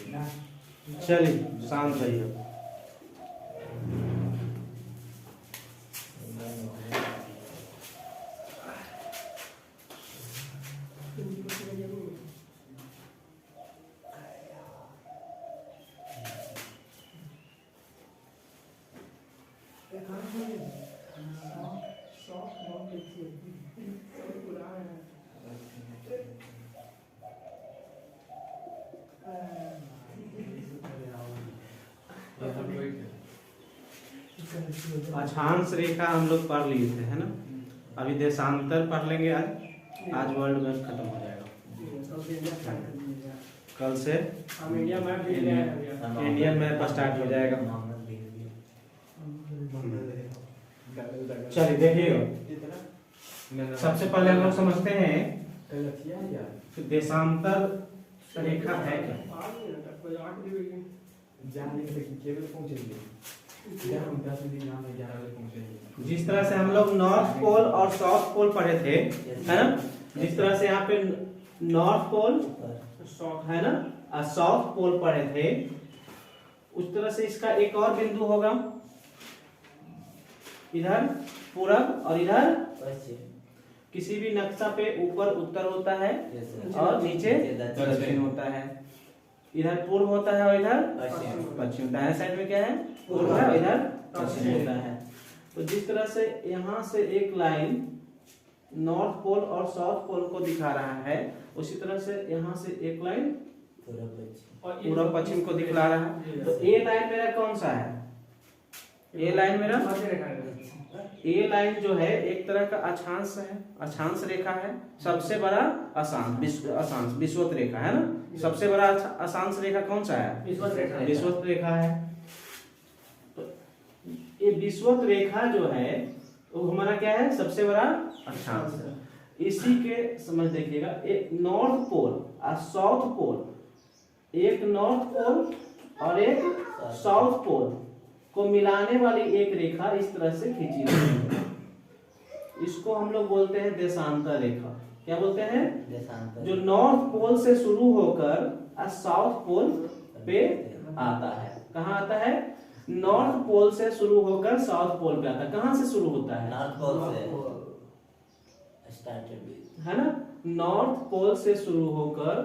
चलिए शांत रहिए। अक्षांश रेखा हम लोग पढ़ लिए थे, है ना। अभी देशांतर पढ़ लेंगे आज वर्ल्ड मैप खत्म हो जाएगा। कल से इंडियन मैप स्टार्ट हो जाएगा। चलिए देखिएगा, सबसे पहले हम लोग समझते हैं कि देशांतर रेखा है क्या। जिस तरह से हम लोग नॉर्थ पोल और साउथ पोल पढ़े थे, है ना, जिस तरह से यहाँ पे नॉर्थ पोल है ना और साउथ पोल पढ़े थे, उस तरह से इसका एक और बिंदु होगा, इधर पूरब और इधर पश्चिम। किसी भी नक्शा पे ऊपर उत्तर होता है और नीचे दक्षिण होता है। इधर पूर्व होता है और इधर पश्चिम। दाहिने साइड में क्या है, पूर्व है, इधर पश्चिम होता है। तो जिस तरह से यहाँ से एक लाइन नॉर्थ पोल और साउथ पोल को दिखा रहा है, उसी तरह से यहाँ से एक लाइन पूर्व पश्चिम को दिखला रहा है। तो ए लाइन मेरा कौन सा है, ए लाइन मेरा, ए लाइन जो है एक तरह का अक्षांश है, अक्षांश रेखा है। सबसे बड़ा अक्षांश विषुवत रेखा है ना। सबसे बड़ा अक्षांश रेखा कौन सा है, विषुवत रेखा है। तो ये विषुवत रेखा जो है वो हमारा क्या है, सबसे बड़ा अक्षांश है। इसी के समझ देखिएगा, एक नॉर्थ पोल और साउथ पोल, एक नॉर्थ पोल और एक साउथ पोल को मिलाने वाली एक रेखा इस तरह से खींची गई है। इसको हम लोग बोलते हैं देशांतर रेखा। क्या बोलते हैं, देशांतर। जो नॉर्थ पोल से शुरू होकर साउथ पोल पे आता है। कहाँ आता है, नॉर्थ पोल से शुरू होकर साउथ पोल पे आता है। कहाँ से शुरू होता है, नॉर्थ पोल से स्टार्टेड, है ना। नॉर्थ पोल से शुरू होकर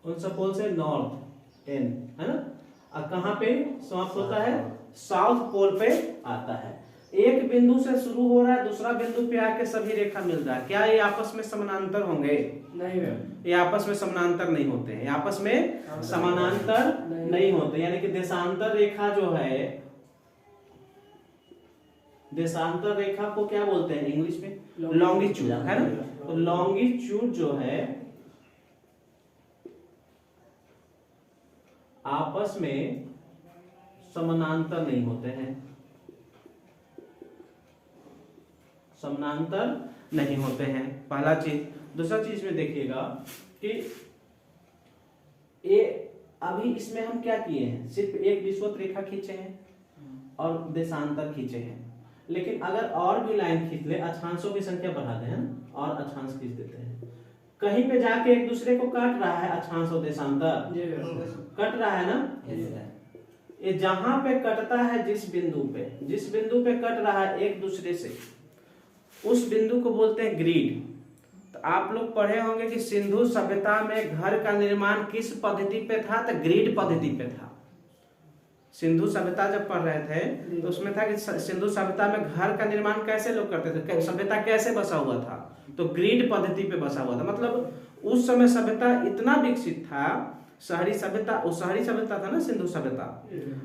कौन सा पोल से, नॉर्थ एन, है ना, और कहाँ पे समाप्त होता है, साउथ पोल पे आता है। एक बिंदु से शुरू हो रहा है, दूसरा बिंदु पे आके सभी रेखा मिल रहा है। क्या ये आपस में समानांतर होंगे, नहीं, ये आपस में समानांतर नहीं होते हैं, आपस में समानांतर नहीं होते। यानी कि देशांतर रेखा जो है, देशांतर रेखा को क्या बोलते हैं इंग्लिश में, लॉन्गिट्यूड, है ना। तो लॉन्गिट्यूड जो है आपस में समानांतर नहीं होते हैं, समानांतर नहीं होते हैं, पहला चीज। दूसरा चीज में देखिएगा कि ये अभी इसमें हम क्या किए हैं, सिर्फ एक विषुवत रेखा खींचे हैं और देशांतर खींचे हैं। लेकिन अगर और भी लाइन खींच ले, अक्षांशों की संख्या बढ़ा दें और अक्षांश खींच देते हैं, कहीं पे जाके एक दूसरे को काट रहा है अक्षांश और देशांतर, कट रहा है ना। ये जहां पे कटता है, जिस बिंदु पे कट रहा है एक दूसरे से, उस बिंदु को बोलते हैं ग्रिड। तो आप लोग पढ़े होंगे कि सिंधु सभ्यता में घर का निर्माण किस पद्धति पे था, तो ग्रिड पद्धति पे था। सिंधु सभ्यता जब पढ़ रहे थे तो उसमें था कि सिंधु सभ्यता में घर का निर्माण कैसे लोग करते थे, सभ्यता कैसे बसा हुआ था, तो ग्रिड पद्धति पे बसा हुआ था। मतलब उस समय सभ्यता इतना विकसित था, शहरी सभ्यता, वो शहरी सभ्यता था ना सिंधु सभ्यता,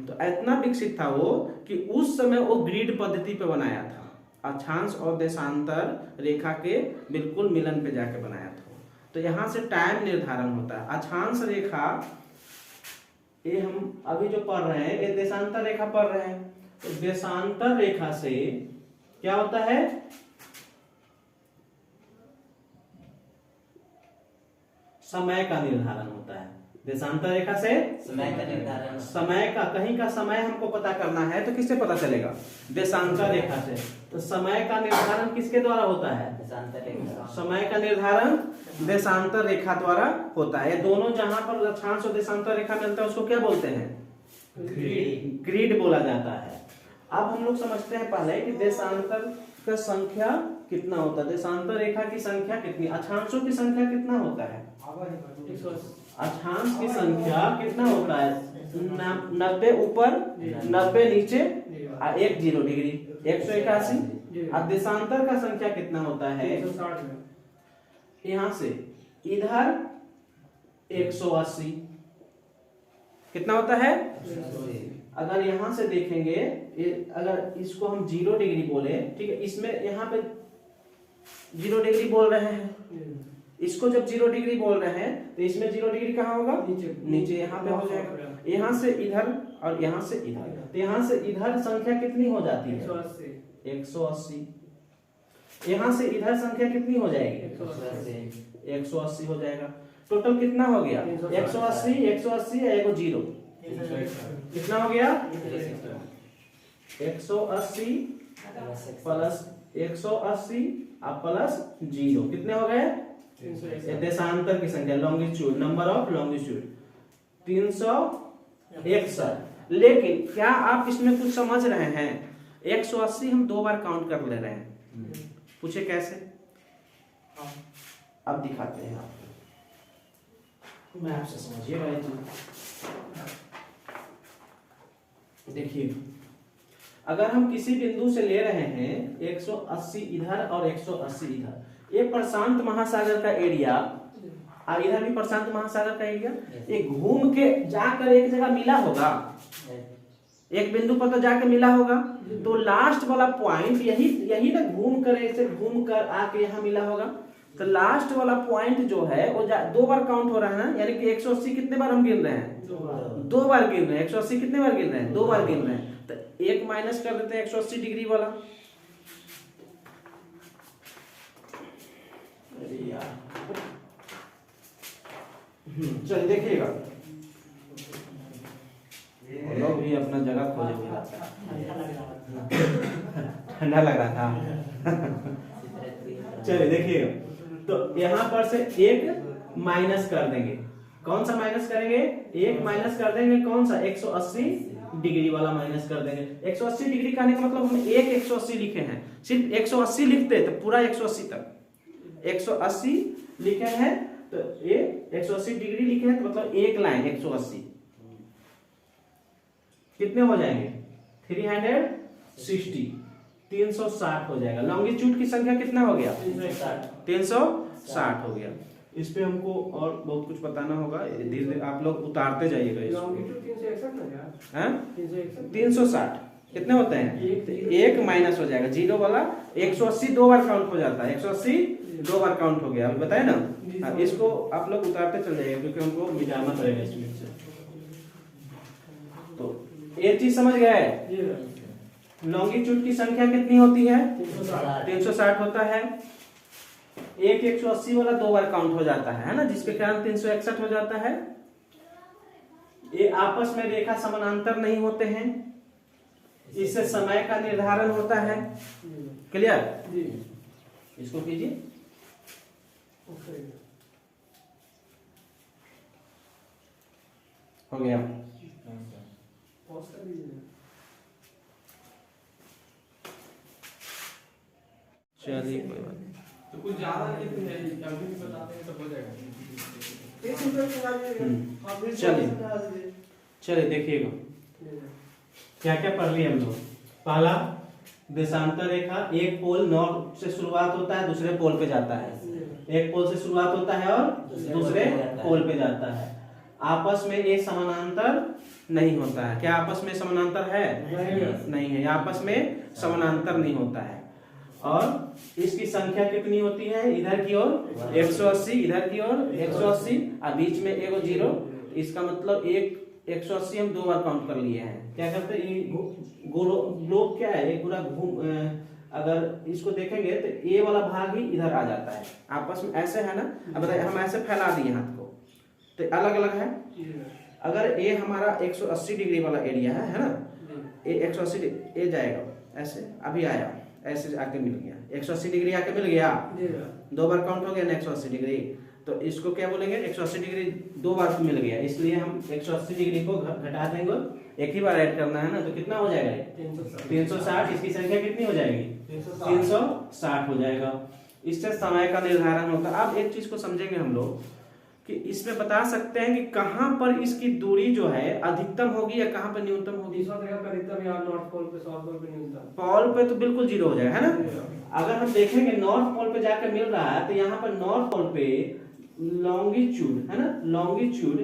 तो इतना विकसित था वो कि उस समय वो ग्रिड पद्धति पे बनाया था, अक्षांश और देशांतर रेखा के बिल्कुल मिलन पे जाके बनाया था। तो यहाँ से टाइम निर्धारण होता है। अक्षांश रेखा ये हम अभी जो पढ़ रहे हैं, ये देशांतर रेखा पढ़ रहे हैं। तो देशांतर रेखा से क्या होता है, समय का निर्धारण होता है। देशांतर रेखा से समय का निर्धारण, समय का, कहीं का समय हमको पता करना है तो किससे पता चलेगा? देशांतर रेखा से। तो समय का निर्धारण किसके द्वारा होता है? देशांतर रेखा, समय का निर्धारण देशांतर रेखा द्वारा होता है। ये दोनों जहां पर अक्षांश और देशांतर रेखा मिलता है उसको क्या बोलते हैं? ग्रिड बोला जाता है। अब हम लोग समझते हैं पहले कि देशांतर का संख्या कितना होता है, देशांतर रेखा की संख्या कितनी, अक्षांशों की संख्या कितना होता है? अक्षांश की संख्या कितना होता है? 90 ऊपर 90 नीचे और 10 डिग्री 181। और देशांतर का संख्या कितना होता है? यहां से इधर 180 कितना होता है? अगर यहां से देखेंगे, अगर इसको हम 0 डिग्री बोले, ठीक है, इसमें यहाँ पे 0 डिग्री बोल रहे हैं, इसको जब 0 डिग्री बोल रहे हैं तो इसमें 0 डिग्री कहाँ होगा? नीचे यहाँ पे हो जाएगा। यहाँ से इधर और यहाँ से इधर, तो यहाँ से इधर संख्या कितनी हो जाती है? 180। यहाँ से इधर संख्या कितनी हो जाएगी? 180 हो जाएगा। टोटल कितना हो गया? 180 180 या एगो 0 कितना हो गया? 180 प्लस 180 और प्लस 0 कितने हो गए? देशांतर की संख्या, लॉन्गिट्यूड, नंबर ऑफ लॉन्गिट्यूड 361। लेकिन क्या आप इसमें कुछ समझ रहे हैं? 180 हम 2 बार काउंट कर ले रहे हैं, पूछे कैसे? अब दिखाते हैं आपको, मैं आपसे समझिएगा ये चीज। देखिए, अगर हम किसी बिंदु से ले रहे हैं 180 इधर और 180 इधर, ये प्रशांत महासागर का एरिया और इधर भी प्रशांत महासागर का एरिया, ये घूम के जाकर एक जगह मिला होगा, एक बिंदु पर तो जाके मिला होगा। तो लास्ट वाला पॉइंट यही ना, घूम कर ऐसे घूम कर आके यहाँ मिला होगा। तो लास्ट वाला पॉइंट जो है वो 2 बार काउंट हो रहा है ना, यानी कि 180 कितने बार हम गिन रहे हैं? 2 बार गिन रहे हैं। 180 कितने बार गिन रहे हैं? 2 बार गिन रहे हैं। तो एक माइनस कर देते हैं 180 डिग्री वाला। अरे यार, चलिए देखिएगा, लोग भी अपना जगह खोजे हुए, ठंडा लग रहा था। चलिए देखिएगा, तो यहाँ पर से एक माइनस कर देंगे। कौन सा माइनस करेंगे? एक माइनस कर देंगे, कौन सा? 180 डिग्री वाला माइनस कर देंगे। 180 डिग्री कहने का मतलब हम एक 180 लिखे हैं, सिर्फ 180 लिखते तो पूरा 180 तक 180 लिखे हैं, तो ये 180 डिग्री लिखे हैं तो मतलब एक लाइन 180 कितने हो जाएंगे? 360 हो जाएगा। लॉन्गिट्यूड की संख्या कितना हो गया? 360 हो गया। इस पे हमको और बहुत कुछ बताना होगा, धीरे धीरे आप लोग उतारते जाइएगा। 360 कितने होते हैं? एक माइनस हो जाएगा 0 वाला। 180 2 बार काउंट हो जाता है, 180 2 बार काउंट हो गया, अभी बताए ना। इसको आप लोग उतारते चल जाइएगा क्योंकि हमको मिटाना पड़ेगा इसमें से। तो ये चीज समझ गए? लॉन्गिट्यूड की संख्या कितनी होती है? 360 होता है। एक 180 वाला 2 बार काउंट हो जाता है ना, जिसके कारण 361 हो जाता है। ये आपस में रेखा समानांतर नहीं होते हैं, इससे समय का निर्धारण होता है। क्लियर? इसको कीजिए। हो गया। चलिए कोई बात नहीं, तो कुछ ज्यादा नहीं अभी भी बताते हैं तो हो जाएगा। चलिए देखिएगा क्या क्या पढ़ लिए हम लोग। पहला, देशांतर रेखा, एक पोल नॉर्थ से शुरुआत होता है, दूसरे पोल पे जाता है। एक पोल से शुरुआत होता है और दूसरे पोल पे जाता है। आपस में ये समानांतर नहीं होता है। क्या आपस में समानांतर है? नहीं है, आपस में समानांतर नहीं होता है। और इसकी संख्या कितनी होती है? इधर की ओर 180, इधर की ओर 180 और बीच में एगो 0। इसका मतलब एक 180 हम 2 बार काउंट कर लिए हैं। क्या करते हैं? ये ग्लोब क्या है? एक पूरा घूम, अगर इसको देखेंगे तो ये वाला भाग ही इधर आ जाता है। आपस में ऐसे है ना, अब बताइए, हम ऐसे फैला दिए हाथ को तो तो अलग अलग है। जी सर। अगर ये हमारा 180 डिग्री वाला एरिया है ना, जी। ये 180 ये जाएगा ऐसे, अभी आया ऐसे आके मिल गया, 180 डिग्री आके मिल गया, जी सर। 2 बार काउंट हो गया ना 180 डिग्री, तो इसको क्या बोलेंगे, 180 डिग्री 2 बार मिल गया, इसलिए हम 180 डिग्री को घटा देंगे, एक ही बार ऐड करना है ना, तो कितना हो जाएगा ये 360, इसकी संख्या कितनी हो जाएगी 360 हो जाएगा। इससे समय का निर्धारण होता है। अब एक चीज को समझेंगे हम लोग कि इसमें बता सकते हैं कि कहां पर इसकी दूरी जो है अधिकतम होगी या कहां पर न्यूनतम होगी। अधिकतम यहाँ नॉर्थ पोल पे, साउथ पोल पे न्यूनतम। पोल पे तो बिल्कुल जीरो हो जाएगा, है ना। अगर हम देखेंगे नॉर्थ पोल पे जाकर मिल रहा है, तो यहाँ पर नॉर्थ पोल पे लॉन्गिट्यूड है ना, लॉन्गिट्यूड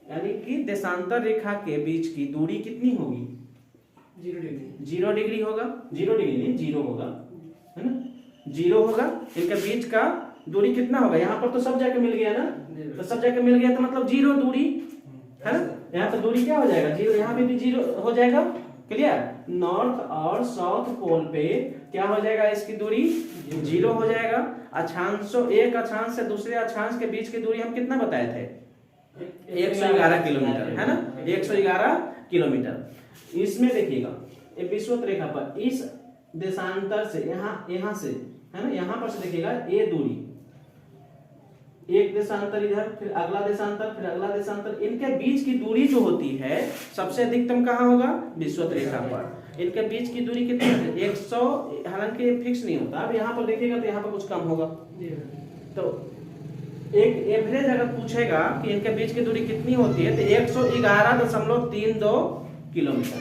यानी कि देशांतर रेखा के बीच की दूरी कितनी होगी 0 डिग्री। 0 डिग्री होगा, 0 डिग्री नहीं 0 होगा, है ना, 0 होगा। इनके बीच का दूरी कितना होगा, यहाँ पर तो सब जाके मिल गया ना, तो सब जाके मिल गया तो मतलब 0 दूरी है ना, यहाँ पर दूरी क्या हो जाएगा 0, यहाँ पे भी 0 हो जाएगा। क्लियर। नॉर्थ और साउथ पोल पे क्या हो जाएगा, इसकी दूरी 0 हो जाएगा। अक्षांशों, एक अक्षांश से दूसरे अक्षांश के बीच की दूरी हम कितना बताए थे 111 किलोमीटर, है ना, 111 किलोमीटर। इसमें देखिएगा ये विषुवत रेखा पर इस देशांतर से यहाँ से है ना, यहाँ पर से देखिएगा ये दूरी, एक देशांतर इधर, फिर अगला देशांतर, फिर अगला देशांतर, इनके बीच की दूरी जो होती है सबसे अधिकतम कहाँ होगा विषुवत रेखा पर। इनके बीच की दूरी कितनी है 100, हालांकि फिक्स नहीं होता। अब यहाँ पर देखिएगा तो यहाँ पर कुछ कम होगा। तो एक एवरेज अगर पूछेगा कि इनके बीच की दूरी कितनी होती है, तो 111.32 किलोमीटर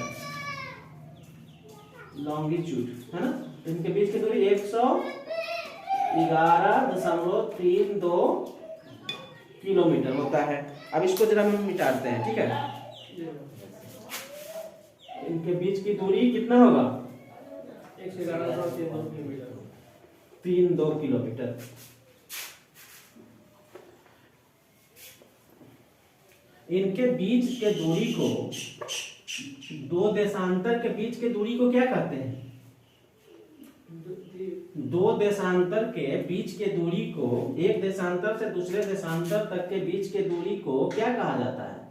लॉन्गिट्यूड, है ना। इनके बीच की दूरी 111.32 किलोमीटर होता है। अब इसको जरा हम मिटाते हैं, ठीक है। इनके बीच की दूरी कितना होगा 111.32 किलोमीटर। इनके बीच के दूरी को, दो देशांतर के बीच के दूरी को क्या कहते हैं, दो देशांतर के बीच के दूरी को, एक देशांतर से दूसरे देशांतर तक के बीच के दूरी को क्या कहा जाता है,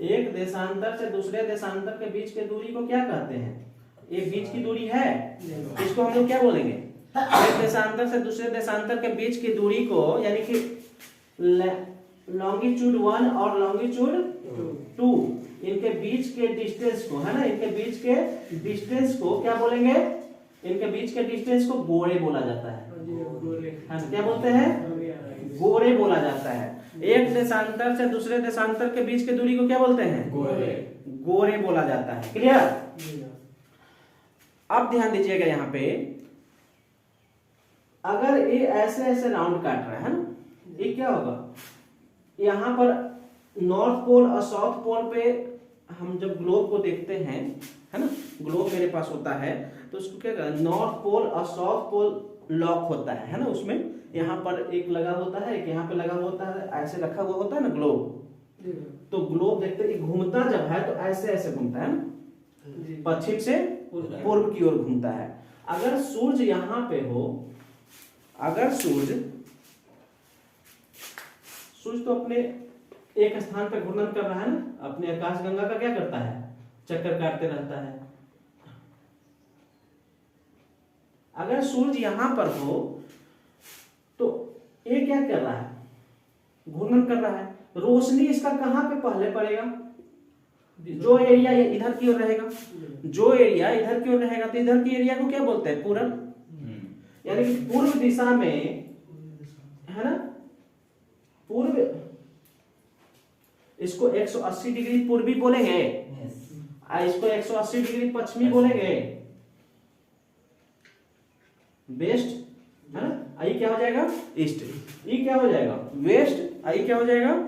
एक देशांतर से दूसरे देशांतर के बीच के दूरी को क्या कहते हैं, ये बीच की दूरी है, इसको हम लोग क्या बोलेंगे, एक देशांतर से दूसरे देशांतर के बीच की दूरी को, यानी कि लॉन्गिट्यूड 1 और लॉन्गिट्यूड 2, इनके बीच के डिस्टेंस को, है ना, इनके बीच के डिस्टेंस को क्या बोलेंगे, इनके बीच के डिस्टेंस को गोरे बोला जाता है। हाँ, क्या बोलते हैं, गोरे बोला जाता है। एक देशांतर से दूसरे देशांतर के बीच की दूरी को क्या बोलते हैं, गोरे बोला जाता है। क्लियर। अब ध्यान दीजिएगा, यहाँ पे अगर ये ऐसे ऐसे राउंड काट रहा है ना, ये क्या होगा, यहाँ पर नॉर्थ पोल और साउथ पोल पे हम जब ग्लोब को देखते हैं, है ना, ग्लोब मेरे पास होता है, तो उसको क्या कहते हैं, नॉर्थ पोल और साउथ पोल लॉक होता है ना, उसमें यहाँ पर एक लगा होता है, एक यहाँ पे लगा होता है, ऐसे रखा हुआ होता है ना ग्लोब। तो ग्लोब देखते हैं घूमता जब है तो ऐसे ऐसे घूमता है ना, पश्चिम से पूर्व की ओर घूमता है। अगर सूर्य यहाँ पे हो, अगर सूर्य तो अपने एक स्थान पर घूर्णन कर रहा है ना, अपने आकाश गंगा का क्या करता है, चक्कर काटते रहता है। अगर सूर्य यहां पर हो तो ये क्या कर रहा है, घूर्णन कर रहा है, रोशनी इसका कहां पे पहले पड़ेगा, जो एरिया इधर की ओर रहेगा, जो एरिया इधर की ओर रहेगा, तो इधर की एरिया को क्या बोलते हैं, पूरब। यानी कि पूर्व दिशा में, है ना, पूर्व, इसको 180 डिग्री पूर्वी बोलेंगे, इसको 180 डिग्री पश्चिमी बोलेंगे, वेस्ट, है ना। आई क्या हो जाएगा ईस्ट, ई क्या हो जाएगा वेस्ट, आई क्या हो जाएगा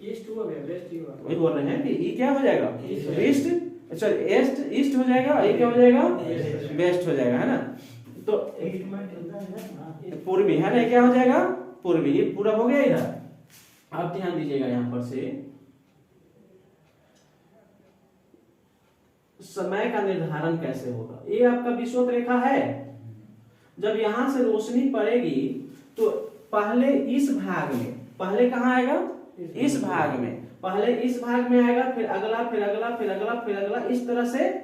ईस्ट हुआ, वेस्ट हुआ, वही बोल रहे हैं कि ई क्या हो जाएगा ईस्ट, सॉरी ईस्ट, ईस्ट हो जाएगा, आई क्या हो जाएगा वेस्ट हो जाएगा, है ना। तो पूर्वी, है ना, क्या हो जाएगा पूर्वी, ये पूरा हो गया इधर। आप ध्यान दीजिएगा, यहां पर से समय का निर्धारण कैसे होगा। ये आपका विषुवत रेखा है। जब यहां से रोशनी पड़ेगी तो पहले इस भाग में, पहले कहाँ आएगा, इस भाग में, पहले इस भाग में आएगा, फिर अगला, फिर अगला, फिर अगला, फिर अगला, इस तरह से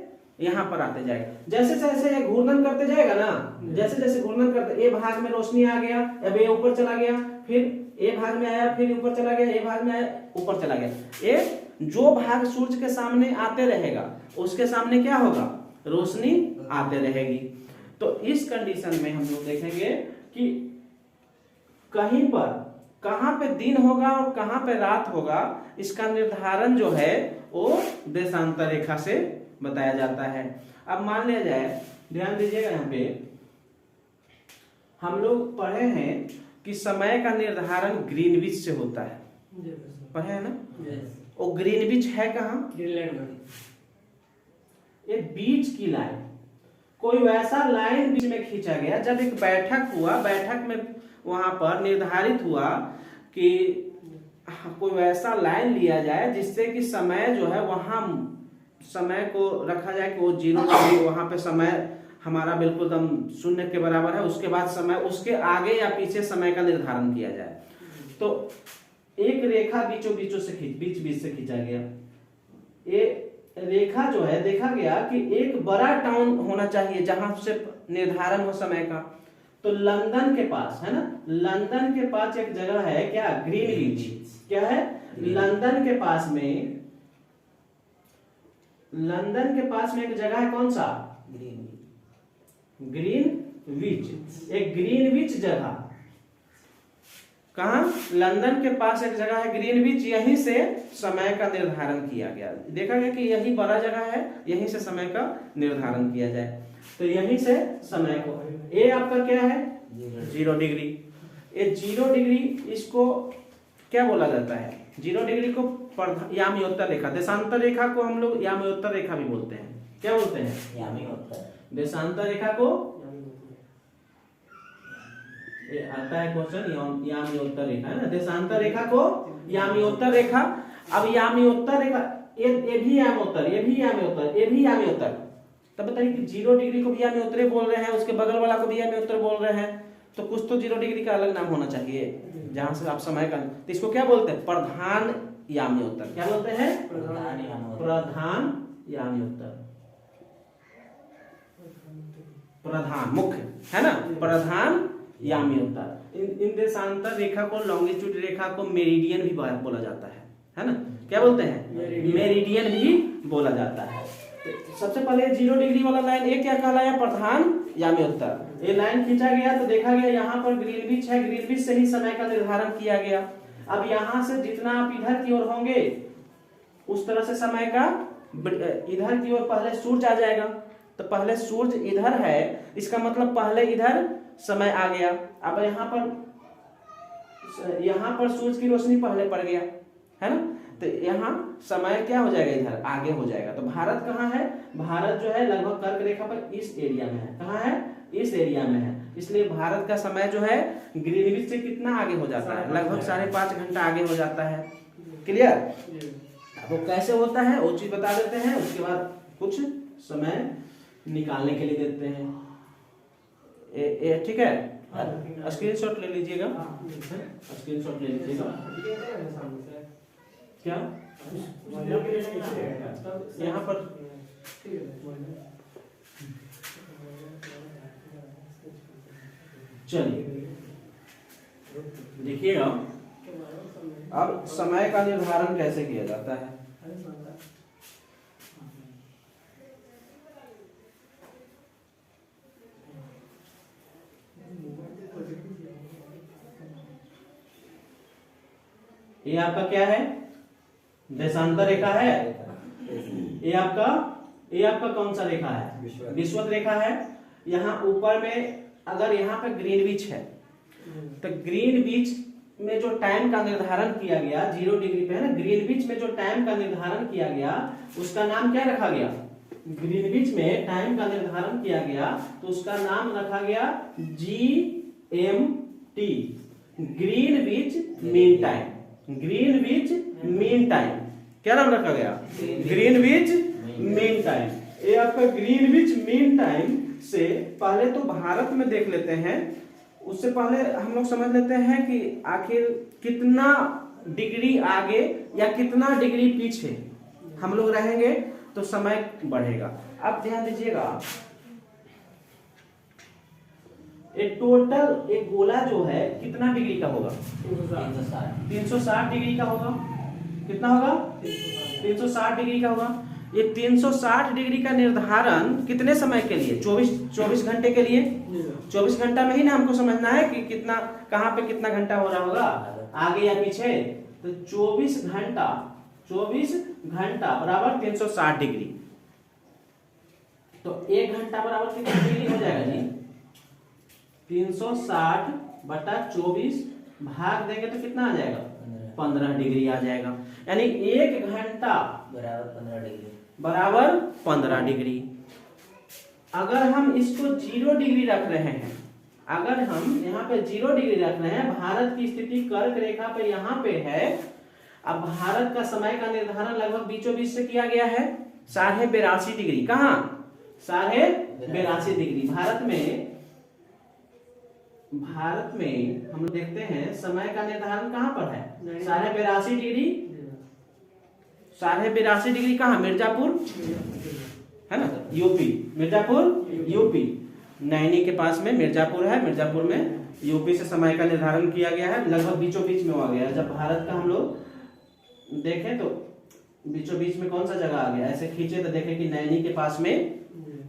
यहाँ पर आते जाएगा। जैसे जैसे ये घूर्णन करते जाएगा ना, जैसे जैसे घूर्णन करते, ए भाग में रोशनी आ गया, अब ये ऊपर चला गया, फिर ए भाग में आया, फिर ऊपर चला गया, ए भाग में आया, ऊपर चला गया। ये जो भाग सूर्य के सामने आते रहेगा उसके सामने क्या होगा, रोशनी आते रहेगी। तो इस कंडीशन में हम लोग देखेंगे कि कहीं पर कहां पे दिन होगा और कहां पे रात होगा, इसका निर्धारण जो है वो देशांतर रेखा से बताया जाता है। अब मान लिया जाए, ध्यान दीजिएगा, यहाँ पे हम लोग पढ़े हैं कि समय का निर्धारण ग्रीनविच से होता है, पढ़े है ना। और ग्रीनविच है कहाँ, ग्रीनलैंड में। ये बीच की लाइन, कोई वैसा लाइन बीच में खींचा गया। जब एक बैठक हुआ, बैठक में वहां पर निर्धारित हुआ कि कोई वैसा लाइन लिया जाए जिससे कि समय जो है वहां समय को रखा जाए कि वो 0 डिग्री, वहां पे समय हमारा बिल्कुल दम 0 के बराबर है। उसके बाद समय, उसके आगे या पीछे समय का निर्धारण किया जाए। तो एक रेखा बीचों बीचों से बीच बीच से खींचा गया। ये रेखा जो है, देखा गया कि एक बड़ा टाउन होना चाहिए जहां से निर्धारण हो समय का। तो लंदन के पास है ना, लंदन के पास एक जगह है क्या, ग्रीनविच। क्या है, लंदन के पास में, लंदन के पास में एक जगह है, कौन सा, ग्रीनविच। एक ग्रीनविच जगह, कहा, लंदन के पास एक जगह है ग्रीनविच, यहीं से समय का निर्धारण किया गया। देखा गया कि यही बड़ा जगह है, यहीं से समय का निर्धारण किया जाए। तो यहीं से समय को, ये आपका क्या है, 0 डिग्री। ये 0 डिग्री, इसको क्या बोला जाता है, 0 डिग्री को याम्योत्तर रेखा, देशांतर रेखा को हम लोग याम्योत्तर रेखा भी बोलते हैं। क्या बोलते हैं, याम्योत्तर। देशांतर रेखा को, ये आता है क्वेश्चन, याम्योत्तर रेखा है ना, देशांतर रेखा को याम्योत्तर रेखा। अब याम्योत्तर रेखा, ये भी याम्योत्तर, ये भी याम्योत्तर, ये भी याम्योत्तर। तब बताइए कि 0 डिग्री को भी याम्योत्तर बोल रहे हैं, उसके बगल वाला को भी याम्योत्तर बोल रहे हैं, तो कुछ तो 0 डिग्री का अलग नाम होना चाहिए जहां से आप समय का। तो इसको क्या बोलते हैं, प्रधान याम्योत्तर। क्या बोलते हैं, प्रधान याम्योत्तर। प्रधान मुख्य है ना, प्रधान याम्योत्तर। इन देशांतर रेखा को, लॉन्गिट्यूड रेखा को मेरिडियन भी बोला जाता है ना। क्या बोलते हैं, मेरिडियन भी बोला जाता है। तो सबसे पहले 0 डिग्री वाला लाइन, ये क्या कहलाया, प्रधान याम्योत्तर। ये लाइन खींचा गया तो देखा गया यहाँ पर ग्रीनविच है, ग्रीनविच से ही समय का निर्धारण किया गया। अब यहाँ से जितना आप इधर की ओर होंगे उस तरह से समय का, इधर की ओर पहले सूर्य आ जाएगा। तो पहले सूर्य इधर है, इसका मतलब पहले इधर समय आ गया। अब यहाँ पर सूर्य की रोशनी पहले पड़ गया है ना, तो यहाँ समय क्या हो जाएगा, इधर आगे हो जाएगा। तो भारत कहाँ है, भारत जो है लगभग कर्क रेखा पर इस एरिया में है। कहाँ है, इस एरिया में है। इसलिए भारत का समय जो है ग्रीनविच से कितना आगे हो जाता है, लगभग 5.5 घंटा आगे हो जाता है। क्लियर, वो कैसे होता है वो चीज बता देते हैं, उसके बाद कुछ समय निकालने के लिए देते हैं। ठीक है, स्क्रीनशॉट ले लीजिएगा, स्क्रीनशॉट ले लीजिएगा। क्या यहाँ पर चलिए देखिएगा, अब समय का निर्धारण कैसे किया जाता है। ये आपका क्या है, देशांतर रेखा है। ये आपका कौन सा रेखा है, विषुवत रेखा है। यहाँ ऊपर में अगर यहाँ पे ग्रीनविच है तो ग्रीनविच में जो टाइम का निर्धारण किया गया 0 डिग्री पे है ना, ग्रीनविच में जो टाइम का निर्धारण किया गया उसका नाम क्या रखा गया, ग्रीनविच में टाइम का निर्धारण किया गया तो उसका नाम रखा गया GMT, Greenwich mean time. Greenwich mean time क्या नाम रखा गया, ग्रीनविच मीन टाइम। ये आपका ग्रीनविच मीन टाइम से पहले तो भारत में देख लेते हैं, उससे पहले हम लोग समझ लेते हैं कि आखिर कितना डिग्री आगे या कितना डिग्री पीछे हम लोग रहेंगे तो समय बढ़ेगा। अब ध्यान दीजिएगा, एक टोटल एक गोला जो है कितना डिग्री का होगा? 360 डिग्री का होगा। कितना होगा? 360 डिग्री का होगा। ये 360 डिग्री का निर्धारण कितने समय के लिए? 24 घंटे के लिए। 24 घंटा में ही ना हमको समझना है कि कितना, कहाँ पे कितना घंटा हो रहा होगा, आगे या पीछे। तो 24 घंटा बराबर 360 डिग्री। तो 1 घंटा बराबर कितना डिग्री हो जाएगा जी? 360 बटा 24 भाग देंगे तो कितना आ जाएगा? 15 डिग्री आ जाएगा। यानी 1 घंटा बराबर 15 डिग्री। अगर हम इसको 0 डिग्री रख रहे हैं, अगर हम यहाँ पे 0 डिग्री रख रहे हैं, भारत की स्थिति कर्क रेखा पे यहाँ पे है। अब भारत का समय का निर्धारण लगभग बीचों बीच से किया गया है 82.5 डिग्री। कहाँ? 82.5 डिग्री। भारत में हम लोग देखते हैं समय का निर्धारण कहाँ पर है? 82.5 डिग्री। 82.5 डिग्री कहाँ? मिर्जापुर है ना, यूपी। मिर्जापुर यूपी, नैनी के पास में मिर्जापुर है। मिर्जापुर में यूपी से समय का निर्धारण किया गया है। लगभग बीचों बीच में आ गया है। जब भारत का हम लोग देखें तो बीचों बीच में कौन सा जगह आ गया? ऐसे खींचे तो देखें कि नैनी के पास में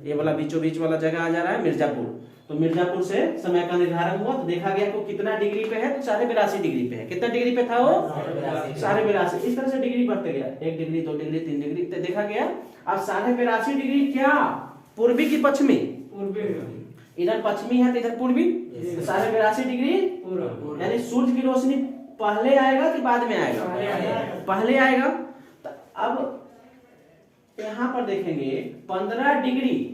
ये वाला बीचों बीच वाला जगह आ जा रहा है मिर्जापुर। तो मिर्जापुर से समय का निर्धारण हुआ तो देखा गया कि कितना डिग्री पे है? तो 82.5 डिग्री पे है। कितना डिग्री पे था वो? 82.5। इस तरह से डिग्री बढ़ते गया, 1 डिग्री 2 डिग्री 3 डिग्री तो देखा गया। अब 82.5 डिग्री क्या पूर्वी की पश्चिमी? इधर पश्चिमी है तो इधर पूर्वी। 82.5 डिग्री यानी सूर्य की रोशनी पहले आएगा कि बाद में आएगा? पहले आएगा। तो अब यहाँ पर देखेंगे 15 डिग्री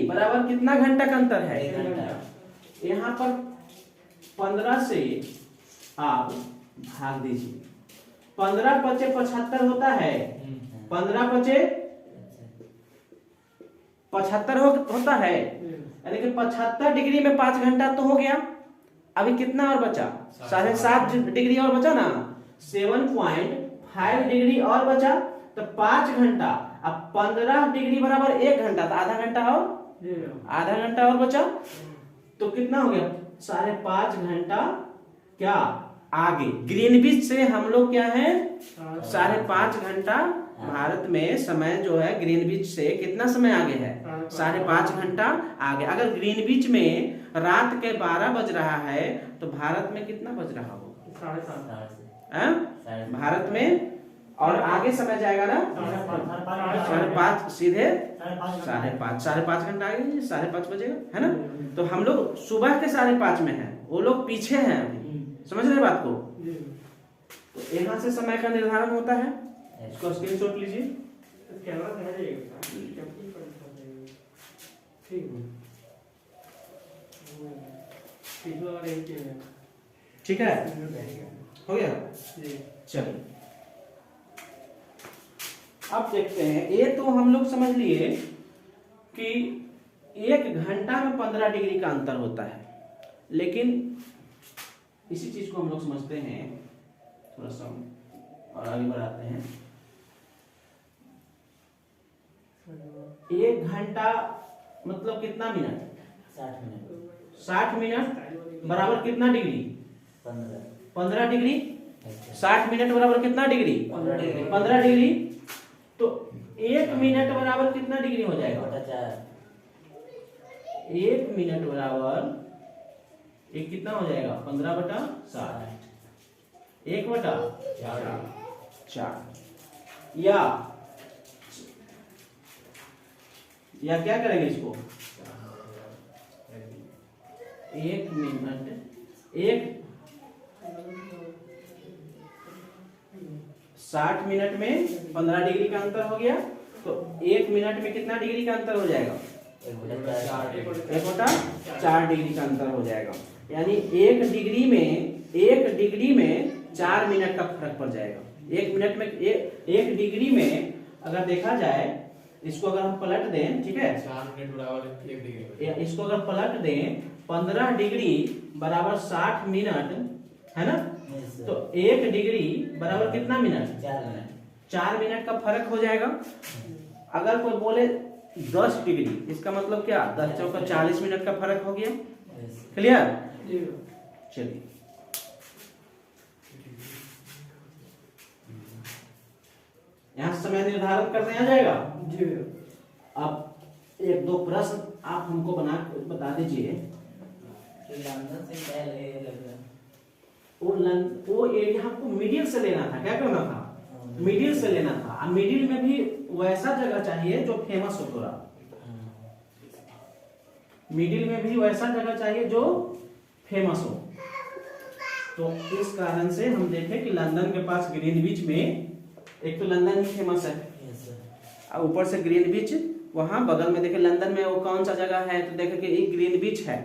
बराबर कितना घंटा का अंतर है? यहाँ पर 15 से आप भाग दीजिए। 15 पचे 75 होता है। 15 पचे 75 होता है। यानी कि 75 डिग्री में 5 घंटा तो हो गया। अभी कितना और बचा? 7.5 डिग्री और बचा ना। 7.5 डिग्री और बचा तो 5 घंटा। अब 15 डिग्री बराबर 1 घंटा, तो आधा घंटा और बचा तो कितना हो गया? 5.5 घंटा क्या आगे। ग्रीनविच से हम लोग क्या है? 5.5 घंटा भारत में समय जो है ग्रीनविच से कितना समय आगे है? 5.5 घंटा आगे। अगर ग्रीनविच में रात के 12 बज रहा है तो भारत में कितना बज रहा होगा? 7:30 भारत में। और आगे समय जाएगा ना 5:30 सीधे 5:30 घंटा आगे 5:30 बजेगा, है ना। तो हम लोग सुबह के 5:30 में हैं, वो लोग पीछे हैं अभी। समझ रहे बात को? तो यहाँ से समय का निर्धारण होता है। इसको स्क्रीनशॉट लीजिए। ठीक है, हो गया। चलिए अब देखते हैं। ये तो हम लोग समझ लिए कि 1 घंटा में 15 डिग्री का अंतर होता है, लेकिन इसी चीज को हम लोग समझते हैं थोड़ा सा और आगे बढ़ाते हैं। 1 घंटा मतलब कितना मिनट? 60 मिनट बराबर कितना डिग्री? 15 डिग्री। 60 मिनट बराबर कितना डिग्री? 15 डिग्री। तो 1 मिनट बराबर कितना डिग्री हो जाएगा? 1 मिनट बराबर एक कितना हो जाएगा? 15/60। 1/4 या क्या करेंगे इसको? 1 मिनट 60 मिनट में 15 डिग्री का अंतर हो गया, तो 1 मिनट में कितना डिग्री का अंतर हो जाएगा? 1/4 डिग्री का अंतर हो जाएगा। यानी 1 डिग्री में 4 मिनट का फर्क पड़ जाएगा। 1 मिनट में 1 डिग्री में अगर देखा जाए इसको अगर हम पलट दें, ठीक है, 4 मिनट बराबर 1 डिग्री। इसको अगर पलट दें 15 डिग्री बराबर 60 मिनट, है ना, तो 1 डिग्री बराबर कितना मिनट? 4 मिनट। 4 मिनट का फर्क हो जाएगा। अगर कोई बोले 10 डिग्री, इसका मतलब क्या, 10 चौका 40 मिनट का फर्क हो गया। क्लियर? चलिए यहाँ समय निर्धारण करने आ जाएगा। अब 1-2 प्रश्न आप हमको बता दीजिए। लंदन से क्या ले लगा? वो एरिया हमको मिडिल से लेना था। क्या करना था? मिडिल से लेना था। अब मिडिल में भी वैसा जगह चाहिए जो फेमस हो थोड़ा। मिडिल में भी वैसा जगह चाहिए जो फेमस हो। तो इस कारण से हम देखें कि लंदन के पास ग्रीनविच में, एक तो लंदन ही फेमस है, और ऊपर से ग्रीनविच वहां बगल में। देखे लंदन में वो कौन सा जगह है, तो देखे कि एक ग्रीनविच है।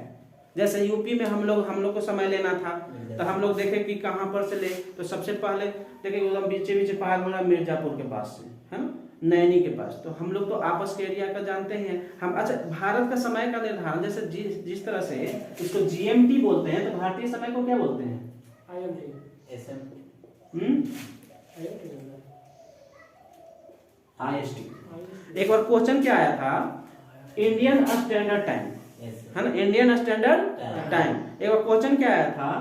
जैसे यूपी में हम लोग को समय लेना था, तो हम लोग देखे कि कहां पर से ले, तो सबसे पहले देखे एकदम बीचे पहाड़ वाला मिर्जापुर के पास से, है ना, नैनी के पास। तो हम लोग तो आपस के एरिया का जानते हैं हम। अच्छा, भारत का समय का निर्धारण जैसे जिस तरह से इसको जीएमटी बोलते हैं, तो भारतीय समय को क्या बोलते हैं? आईएसटी। एक बार क्वेश्चन क्या आया था, इंडियन स्टैंडर्ड टाइम, है ना, इंडियन स्टैंडर्ड टाइम। एक बार क्वेश्चन क्या आया था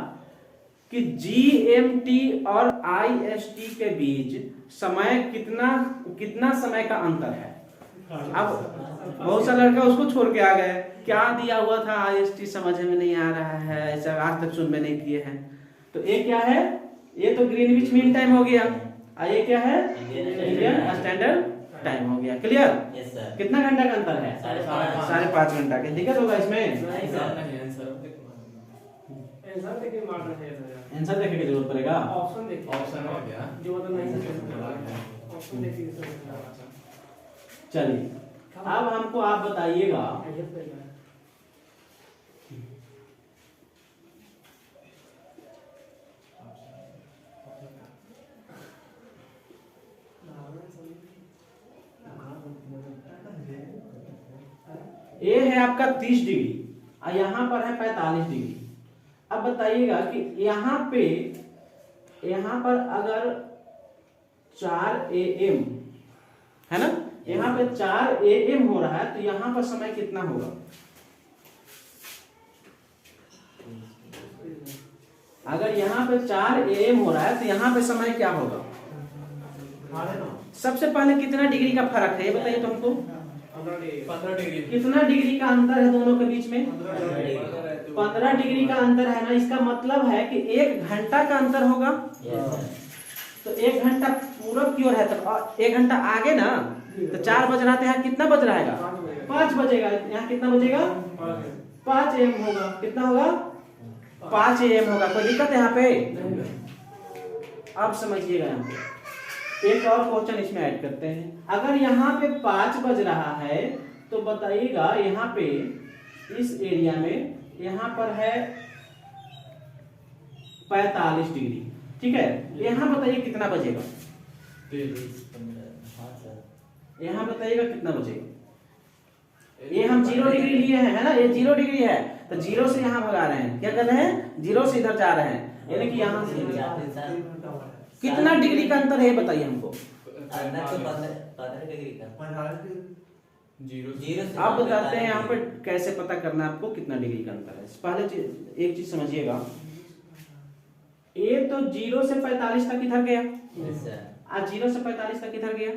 कि जीएमटी और आईएसटी के बीच समय कितना समय का अंतर है। अब बहुत सा लड़का उसको छोड़ के आ गए, क्या दिया हुआ था आईएसटी समझ में नहीं आ रहा है, ऐसा आज तक सुन में नहीं किए हैं। तो ये क्या है, ये तो ग्रीनविच मीन टाइम हो गया, और ये क्या है, इंडियन स्टैंडर्ड टाइम हो गया। क्लियर? Yes sir. कितना घंटा का अंतर है? 5.5 घंटा। की दिक्कत होगा इसमें? आंसर देखे की जरूरत पड़ेगा। ऑप्शन हो गया जो मतलब नहीं। चलिए अब हमको आप बताइएगा, ये है आपका 30 डिग्री और यहाँ पर है 45 डिग्री। अब बताइएगा कि यहाँ पर अगर 4 AM है ना, यहाँ पे 4 AM हो रहा है, तो यहाँ पर समय कितना होगा? अगर यहाँ पे 4 AM हो रहा है, तो यहाँ पे समय क्या होगा? सबसे पहले कितना डिग्री का फर्क है ये बताइए तुमको। 15 डिग्री। कितना डिग्री का अंतर है दोनों के बीच में? 15 डिग्री का अंतर है ना। इसका मतलब है कि 1 घंटा का अंतर होगा। तो 1 घंटा पूरब की ओर है, तो 1 घंटा आगे ना, तो 4 बज रहा था, यहाँ कितना बज रहा है? 5 बजेगा। यहाँ कितना बजेगा? 5 AM होगा। कितना होगा? 5 AM होगा। कोई दिक्कत है यहाँ पे? अब समझिएगा, यहाँ पे एक और क्वेश्चन इसमें ऐड करते हैं। अगर यहाँ पे 5 बज रहा है, तो बताइएगा यहाँ पे इस एरिया में यहाँ पर है 45 डिग्री, ठीक है। यहाँ बताइए कितना बजेगा? 15। हाँ सर। यहाँ बताइएगा कितना बजेगा? ये हम 0 डिग्री लिए हैं, है ना, ये 0 डिग्री है, तो 0 से यहाँ भगा रहे हैं। क्या कर रहे हैं? 0 से इधर जा रहे हैं, यानी कि यहाँ से कितना डिग्री का अंतर है बताइए हमको। अंदर तो 15 डिग्री का। 0 से आप बताते हैं यहाँ पे कैसे पता करना है आपको कितना डिग्री का अंतर है। पहले एक चीज समझिएगा, ये तो 0 से 45 तक इधर गया, आज 0 से 45 तक इधर गया।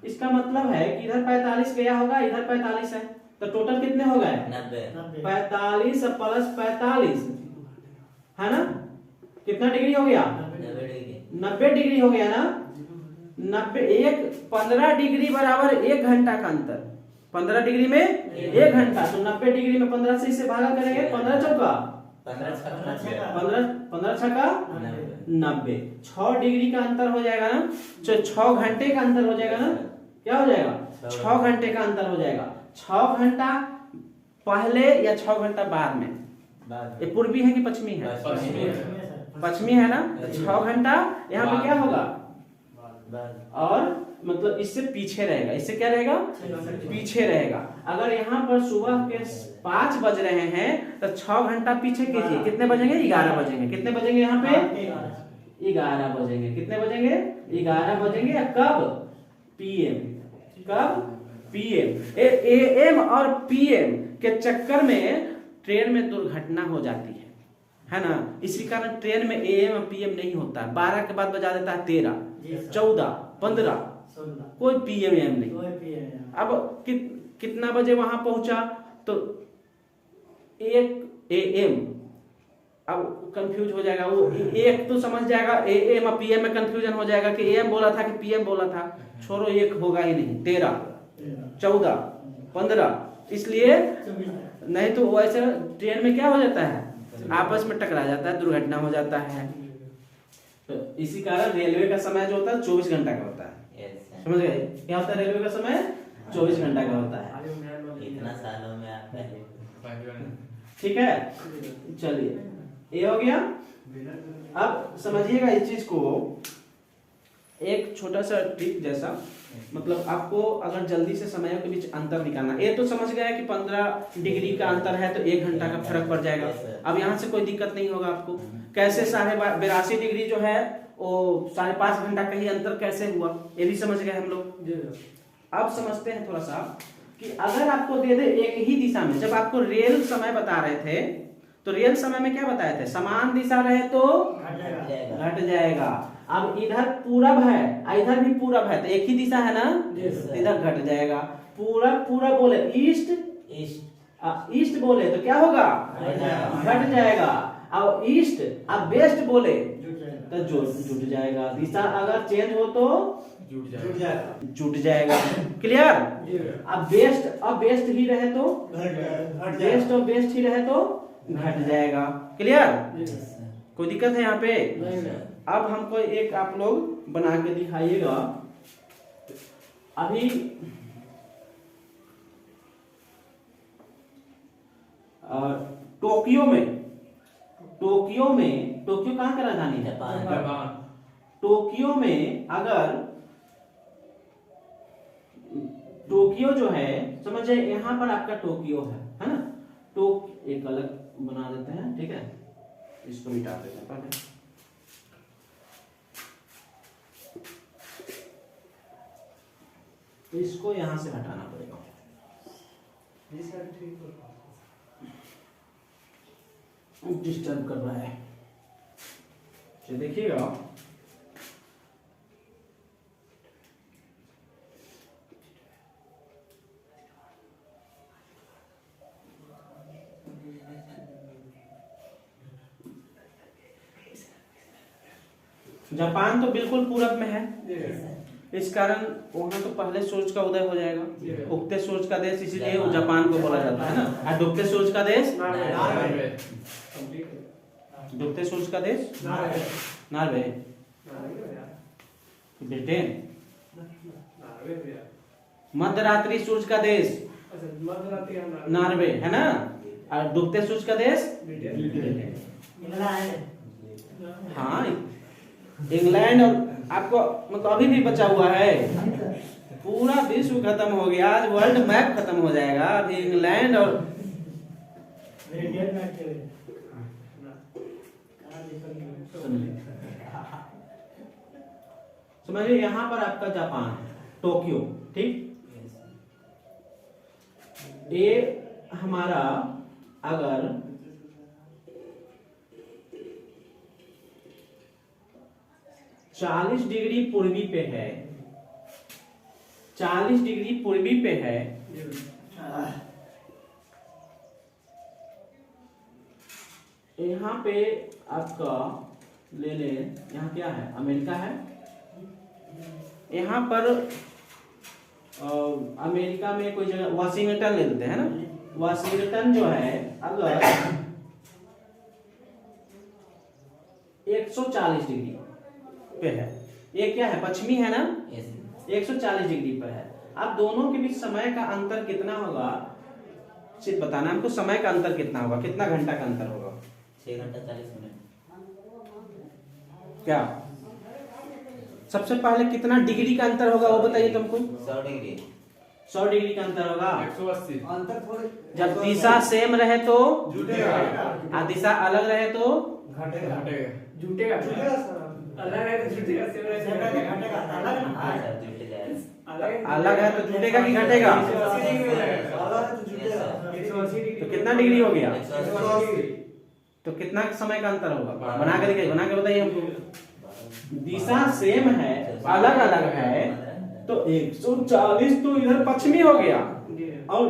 इसका मतलब है कि इधर 45 गया होगा, इधर 45 है, तो टोटल कितने हो गए? 90। 45 प्लस 45 है ना, कितना डिग्री हो गया? 90 डिग्री हो गया ना। 15 डिग्री बराबर 1 घंटा का अंतर। 15 डिग्री में 1 घंटा, तो 90 डिग्री में 15 से इसे भागा करेंगे, 15 चौका 15 छक्का 90। 6 डिग्री का अंतर हो जाएगा ना, 6 घंटे का अंतर हो जाएगा ना। क्या हो जाएगा? 6 घंटे का अंतर हो जाएगा। 6 घंटा पहले या 6 घंटा बाद में? ये पूर्वी है कि पश्चिमी है? पश्चिमी है ना। 6 घंटा यहाँ पे क्या होगा? और मतलब इससे पीछे रहेगा। इससे क्या रहेगा? पीछे रहेगा। अगर यहाँ पर सुबह के 5 बज रहे हैं तो 6 घंटा पीछे कीजिए, कितने बजेंगे? 11 बजेंगे। कितने बजेंगे यहाँ पे? 11 बजेंगे। कितने बजेंगे? 11 बजेंगे। या कब? पीएम। कब? पीएम। एएम और पीएम के चक्कर में ट्रेन में दुर्घटना हो जाती है ना। इसी कारण ट्रेन में एएम और पीएम नहीं होता है। 12 के बाद बजा देता है 13, 14, 15, कोई पीएम एम नहीं। अब कितना बजे वहां पहुंचा? तो 1 AM। अब कंफ्यूज हो जाएगा वो, एक तो समझ जाएगा एएम और पीएम में कंफ्यूजन हो जाएगा कि एएम बोला था कि पीएम बोला था। छोड़ो, एक होगा ही नहीं। 13, 14, 15, इसलिए नहीं तो वैसे ट्रेन में क्या हो जाता है? आपस में टकरा जाता है, दुर्घटना हो जाता है। तो इसी कारण रेलवे का समय जो होता है 24 घंटा का होता है। समझ गए? क्या होता है रेलवे का समय? 24 घंटा का होता है। इतना सालों में आप पहले ठीक है, चलिए ये हो गया। अब समझिएगा इस चीज को, एक छोटा सा ट्रिक जैसा, मतलब आपको अगर जल्दी से समयों के बीच अंतर निकालना। ये तो समझ गया कि 15 डिग्री का अंतर है तो 1 घंटा का फर्क पड़ जाएगा। अब यहाँ से कोई दिक्कत नहीं होगा आपको। कैसे 82.5 डिग्री जो है वो 5.5 घंटा का ही अंतर कैसे हुआ, ये भी समझ गए हम लोग। अब समझते हैं थोड़ा सा कि अगर आपको दे दे एक ही दिशा में, जब आपको रियल समय बता रहे थे तो रियल समय में क्या बताए थे? समान दिशा रहे तो घट जाएगा। अब इधर पूरब है, इधर भी पूरब है, तो एक ही दिशा है ना, इधर घट जाएगा। पूरब बोले ईस्ट, ईस्ट बोले तो क्या होगा? घट जाएगा। अब ईस्ट अब वेस्ट बोले तो जुट जाएगा। दिशा अगर चेंज हो तो जुट जाएगा। क्लियर? अब वेस्ट ही रहे तो वेस्ट और वेस्ट ही रहे तो घट जाएगा। क्लियर? कोई दिक्कत है यहाँ पे? अब हमको एक आप लोग बना के दिखाइएगा। अभी टोक्यो कहाँ का राजधानी है? जापान। टोक्यो में अगर टोक्यो जो है, समझे यहाँ पर आपका टोक्यो है ना। एक अलग बना देते हैं, ठीक है, इसको मिटा देते हैं पहले। इसको यहां से हटाना पड़ेगा। डिस्टर्ब कर रहा है, देखिएगा। जापान तो बिल्कुल पूरब में है, इस कारण वहां तो पहले सूरज का उदय हो जाएगा। उगते सूरज का देश इसीलिए जापान को बोला जाता है ना। और डूबते सूरज का देश डूबते सूरज का देश नॉर्वे, ब्रिटेन। मध्यरात्रि सूरज का देश नॉर्वे है ना, और डूबते सूरज का देश हाँ इंग्लैंड। और आपको मतलब अभी भी बचा हुआ है, पूरा विश्व खत्म हो गया, आज वर्ल्ड मैप खत्म हो जाएगा। अभी इंग्लैंड और समझिए यहाँ पर आपका जापान टोक्यो, ठीक। ये हमारा अगर 40 डिग्री पूर्वी पे है, 40 डिग्री पूर्वी पे है, यहाँ पे आपका ले ले, यहाँ क्या है? अमेरिका है। यहाँ पर अमेरिका में कोई जगह वाशिंगटन ले लेते हैं ना। वाशिंगटन जो है अगर 140 डिग्री पे है, ये क्या है? पश्चिमी है ना, 140 डिग्री पर है। अब दोनों के बीच समय का अंतर कितना होगा सिर्फ बताना हमको। समय का अंतर कितना होगा, कितना घंटा का अंतर होगा? 6 घंटा 40 मिनट। क्या सबसे पहले कितना डिग्री का अंतर होगा वो बताइए तुमको। 100 डिग्री 100 डिग्री का अंतर होगा। 180 अंतर थोड़े जब दिशा सेम रहे तो जुटेगा और दिशा अलग रहे तो घटेगा घटेगा जुटेगा सर अलग है तो जुटेगा सेम रहेगा घटेगा अलग ना हाँ सर जुट जाएगा अलग है तो जुटेगा कि घटेगा? 180 डिग्री हो जाएगा अलग है तो जुटेगा 180 डिग्री तो कितना डिग्री हो गया? 180 तो कितना समय का अंतर होगा? बना के दिखाइए, बना के बताइए हमको। दिशा सेम है अलग अलग है तो 140 तो इधर पश्चिमी हो गया और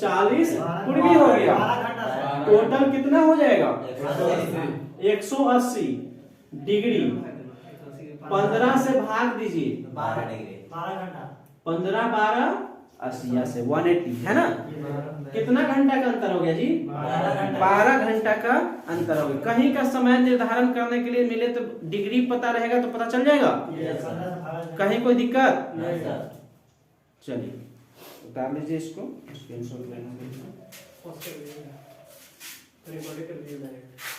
40 पूर्वी हो गया। 12 घंटा टोटल कितना हो जाएगा? 180 180 डिग्री। 15 से भाग दीजिए, 12 डिग्री 12 घंटा 15 12 80 से 180 है ना। कितना घंटा का अंतर हो गया जी? 12 घंटा का अंतर हो गया। कहीं का समय निर्धारण करने के लिए मिले तो डिग्री पता रहेगा तो पता चल जाएगा। कहीं कोई दिक्कत? नहीं सर चलिए उतार लीजिए इसको, स्क्रीनशॉट लेना। रिकॉर्ड कर दिया डायरेक्ट